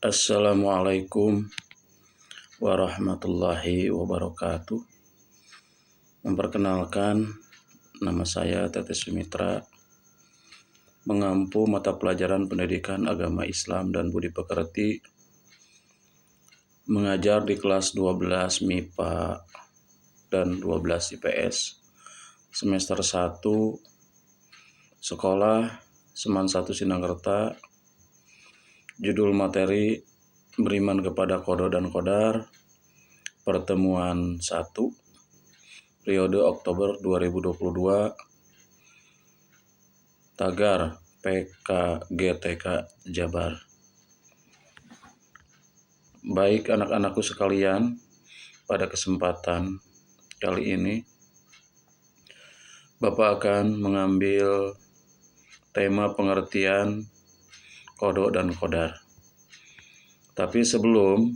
Assalamualaikum warahmatullahi wabarakatuh. Memperkenalkan, nama saya Tete Sumitra, mengampu mata pelajaran pendidikan agama Islam dan budi pekerti, mengajar di kelas 12 MIPA dan 12 IPS, semester 1, sekolah Seman 1 Sinangkerta. Judul materi beriman kepada Qadha dan Qadar, pertemuan 1, periode Oktober 2022, Tagar PKGTK Jabar. Baik anak-anakku sekalian, pada kesempatan kali ini Bapak akan mengambil tema pengertian Qadha dan Qadar. Tapi sebelum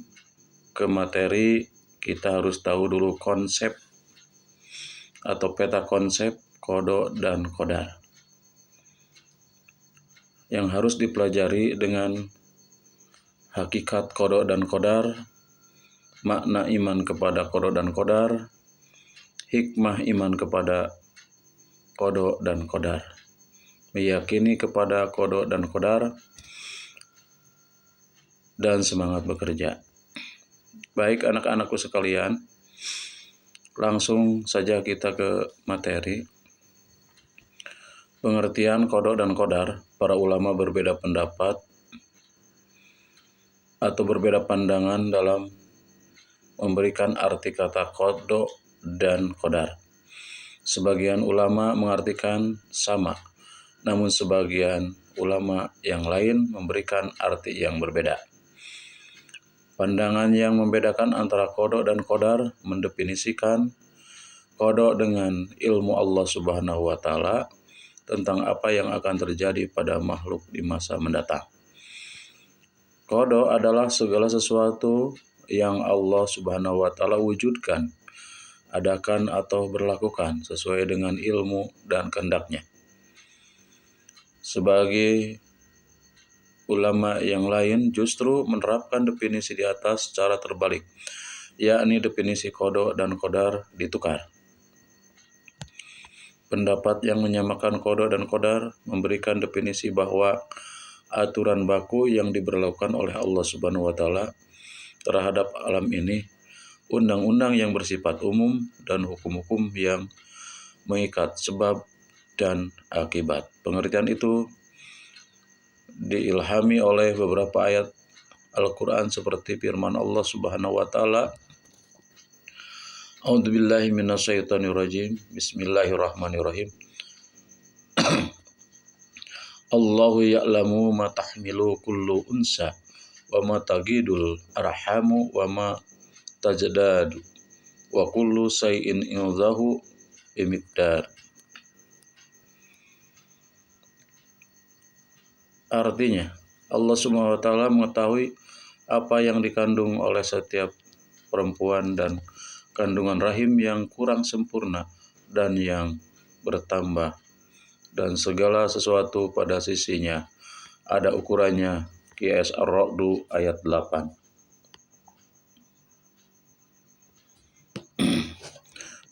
ke materi, kita harus tahu dulu konsep atau peta konsep Qadha dan Qadar yang harus dipelajari dengan hakikat Qadha dan Qadar, makna iman kepada Qadha dan Qadar, hikmah iman kepada Qadha dan Qadar, meyakini kepada Qadha dan Qadar, dan semangat bekerja. Baik anak-anakku sekalian, langsung saja kita ke materi. Pengertian Qadha dan Qadar, para ulama berbeda pendapat atau berbeda pandangan dalam memberikan arti kata Qadha dan Qadar. Sebagian ulama mengartikan sama, namun sebagian ulama yang lain memberikan arti yang berbeda. Pandangan yang membedakan antara Qadha dan Qadar mendefinisikan Qadha dengan ilmu Allah Subhanahu wa Ta'ala tentang apa yang akan terjadi pada makhluk di masa mendatang. Qadha adalah segala sesuatu yang Allah Subhanahu wa Ta'ala wujudkan, adakan atau berlakukan sesuai dengan ilmu dan kehendak-Nya. Sebagai ulama yang lain justru menerapkan definisi di atas secara terbalik, yakni definisi Qadha dan Qadar ditukar. Pendapat yang menyamakan Qadha dan Qadar memberikan definisi bahwa aturan baku yang diberlakukan oleh Allah Subhanahu wa Ta'ala terhadap alam ini, undang-undang yang bersifat umum dan hukum-hukum yang mengikat sebab dan akibat. Pengertian itu diilhami oleh beberapa ayat Al-Quran seperti firman Allah Subhanahu wa Ta'ala, A'udzubillahi minasyaitonirrajim, Bismillahirrahmanirrahim. Allahu ya'lamu ma tahmilu kullu unsa wa ma tagidul arhamu wa ma tajdadu wa kullu shay'in indahu bimiqdar. Artinya, Allah Subhanahu wa Ta'ala mengetahui apa yang dikandung oleh setiap perempuan dan kandungan rahim yang kurang sempurna dan yang bertambah, dan segala sesuatu pada sisinya ada ukurannya. QS Ar-Ra'd ayat 8.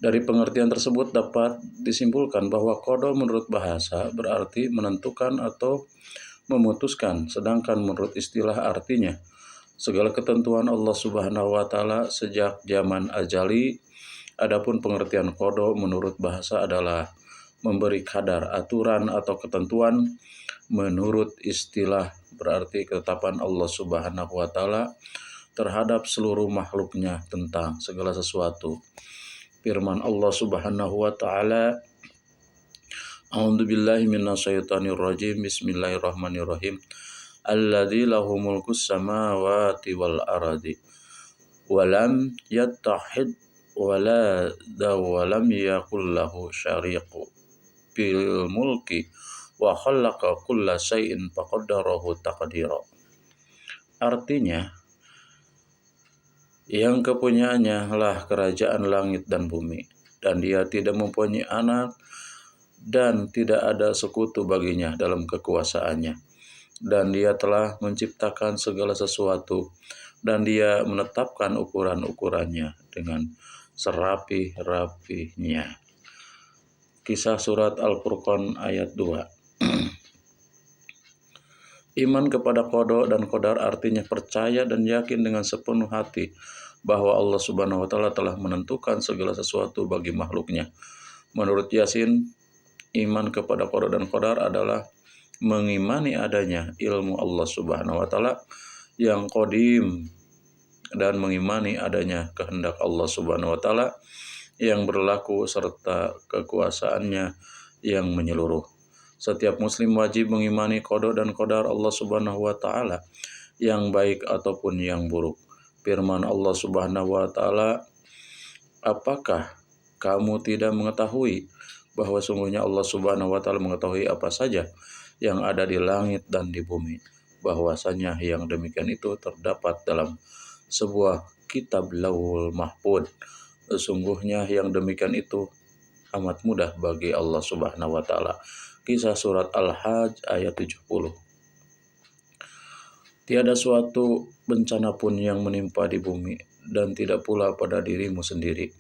Dari pengertian tersebut dapat disimpulkan bahwa Qadha menurut bahasa berarti menentukan atau memutuskan, sedangkan menurut istilah artinya segala ketentuan Allah Subhanahu wa Ta'ala sejak zaman azali. Adapun pengertian Qadha menurut bahasa adalah memberi kadar, aturan atau ketentuan. Menurut istilah berarti ketetapan Allah Subhanahu wa Ta'ala terhadap seluruh makhluknya tentang segala sesuatu. Firman Allah Subhanahu wa Ta'ala, A'udzubillahi minasyaitonirrajim, Bismillahirrahmanirrahim. Alladzi lahu mulkus samawati wal ardi wa lam yattahid wa lam yakul lahu syariqu fil mulki wa khalaqa kulla syai'in faqaddarahu taqdira. Artinya, yang kepunyaannya lah kerajaan langit dan bumi, dan dia tidak mempunyai anak dan tidak ada sekutu baginya dalam kekuasaannya. dan Dia telah menciptakan segala sesuatu, dan Dia menetapkan ukuran-ukurannya dengan serapi-rapinya. Kisah Surat Al-Furqan ayat 2. Iman kepada qada dan qadar artinya percaya dan yakin dengan sepenuh hati bahwa Allah Subhanahu wa taala telah menentukan segala sesuatu bagi makhluknya. Menurut Yasin, iman kepada qada dan qadar adalah mengimani adanya ilmu Allah Subhanahu wa taala yang qadim dan mengimani adanya kehendak Allah Subhanahu wa taala yang berlaku serta kekuasaannya yang menyeluruh. Setiap muslim wajib mengimani qada dan qadar Allah Subhanahu wa taala yang baik ataupun yang buruk. Firman Allah Subhanahu wa taala, "Apakah kamu tidak mengetahui bahwa sungguhnya Allah Subhanahu wa taala mengetahui apa saja yang ada di langit dan di bumi, bahwasanya yang demikian itu terdapat dalam sebuah kitab Lauhul Mahfuz. Sesungguhnya yang demikian itu amat mudah bagi Allah Subhanahu wa taala." Kisah Surat Al-Hajj ayat 70. Tiada suatu bencana pun yang menimpa di bumi dan tidak pula pada dirimu sendiri,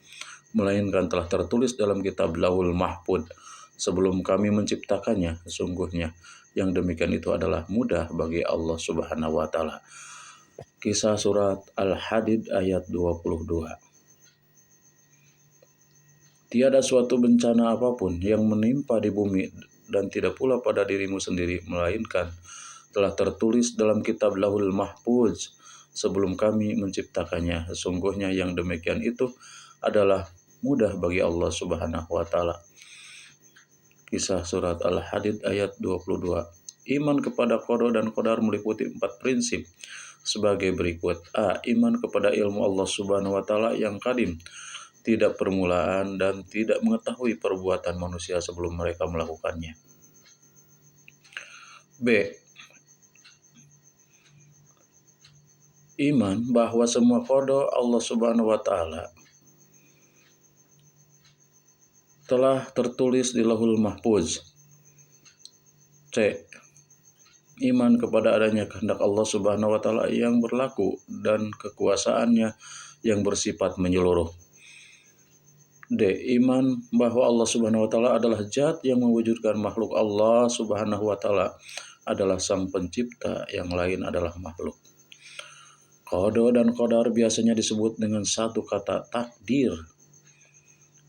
melainkan telah tertulis dalam kitab Lauhul Mahfuz sebelum kami menciptakannya. Sesungguhnya yang demikian itu adalah mudah bagi Allah Subhanahu wa taala. Kisah Surat Al-Hadid ayat 22. Tiada suatu bencana apapun yang menimpa di bumi dan tidak pula pada dirimu sendiri, melainkan telah tertulis dalam kitab Lauhul Mahfuz sebelum kami menciptakannya. Sesungguhnya yang demikian itu adalah mudah bagi Allah Subhanahu wa taala. Kisah Surat Al-Hadid ayat 22. Iman kepada qada dan qadar meliputi 4 prinsip sebagai berikut. A. Iman kepada ilmu Allah Subhanahu wa taala yang qadim, tidak permulaan dan tidak mengetahui perbuatan manusia sebelum mereka melakukannya. B. Iman bahwa semua qada Allah Subhanahu wa taala telah tertulis di Lauhul Mahfuz. C. Iman kepada adanya kehendak Allah Subhanahu wa taala yang berlaku dan kekuasaannya yang bersifat menyeluruh. D. Iman bahwa Allah Subhanahu wa taala adalah zat yang mewujudkan makhluk. Allah Subhanahu wa taala adalah sang pencipta, yang lain adalah makhluk. Qada dan qadar biasanya disebut dengan satu kata, takdir.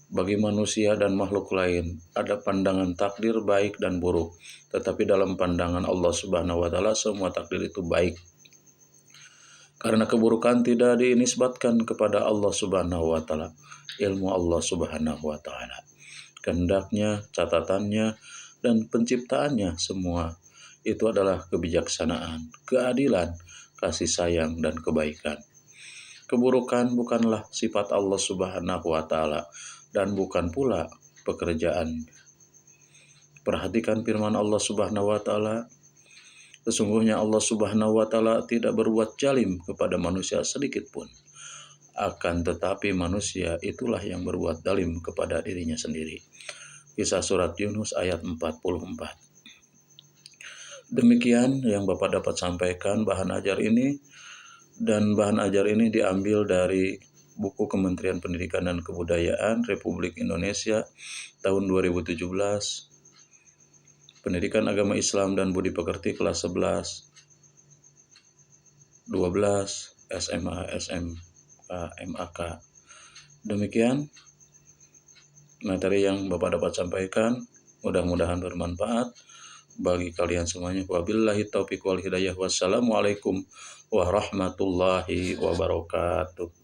Bagi manusia dan makhluk lain, ada pandangan takdir baik dan buruk. Tetapi dalam pandangan Allah Subhanahu wa taala semua takdir itu baik. Karena keburukan tidak dinisbatkan kepada Allah Subhanahu wa taala. Ilmu Allah Subhanahu wa taala, kehendaknya, catatannya, dan penciptaannya semua itu adalah kebijaksanaan, keadilan, kasih sayang, dan kebaikan. Keburukan bukanlah sifat Allah Subhanahu wa taala dan bukan pula pekerjaan. Perhatikan firman Allah Subhanahu wa taala, sesungguhnya Allah Subhanahu wa taala tidak berbuat zalim kepada manusia sedikit pun. Akan tetapi manusia itulah yang berbuat zalim kepada dirinya sendiri. Kisah Surat Yunus ayat 44. Demikian yang Bapak dapat sampaikan bahan ajar ini, dan bahan ajar ini diambil dari buku Kementerian Pendidikan dan Kebudayaan Republik Indonesia tahun 2017, Pendidikan Agama Islam dan Budi Pekerti kelas 11, 12, SMA, SMK, MAK. Demikian materi yang Bapak dapat sampaikan, mudah-mudahan bermanfaat bagi kalian semuanya. Wabillahi taufiq wal hidayah. Wassalamualaikum warahmatullahi wabarakatuh.